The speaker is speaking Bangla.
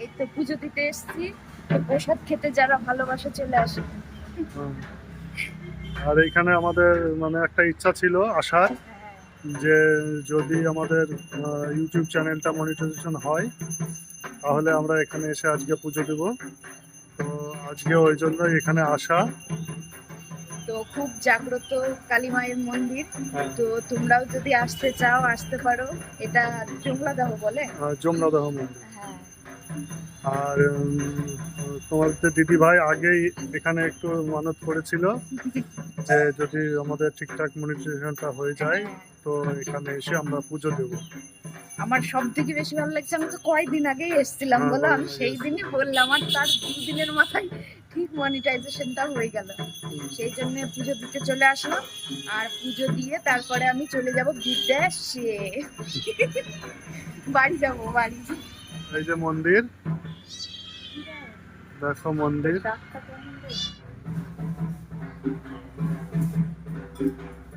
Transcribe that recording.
এই তো পুজো দিতে এসেছি, প্রসাদ খেতে যারা ভালোবাসে চলে আসে। আর এখানে আমাদের মানে একটা ইচ্ছা ছিল আসার, যে যদি আমাদের ইউটিউব চ্যানেলটা মনিটাইজেশন হয় তাহলে আমরা এখানে এসে আজকে পুজো দেব। তো আজকে ওই জন্য এখানে আসা। তো খুব জাগ্রত কালী মায়ের মন্দির। হ্যাঁ। তো তোমরাও যদি আসতে চাও আসতে পারো। এটা জংলাদাহ বলে। যমুনাদহ মন্দির। হ্যাঁ, আর তোমাদের দিদি ভাই আগেই এখানে একটু মানত করেছিল যে যদি আমাদের ঠিকঠাক মনিটাইজেশনটা হয়ে যায় তো এখানে এসে আমরা পুজো দেব। আমার সব থেকে বেশি ভালো লাগছে, আমি তো কয়েকদিন আগেই এসেছিলাম হ্যাঁ, বলো, আমি কয়েকদিন আগে সেই এসেছি। দিনই বললাম, আর তার 2 দিনের মাথায় ঠিক মনিটাইজেশনটা হয়ে গেল। সেই জন্য পুজো দিতে চলে আসলাম। আর পুজো দিয়ে তারপরে আমি চলে যাব বিদেশে। বাড়ি যাব বাড়ি। এই যে মন্দির, দেখো মন্দির।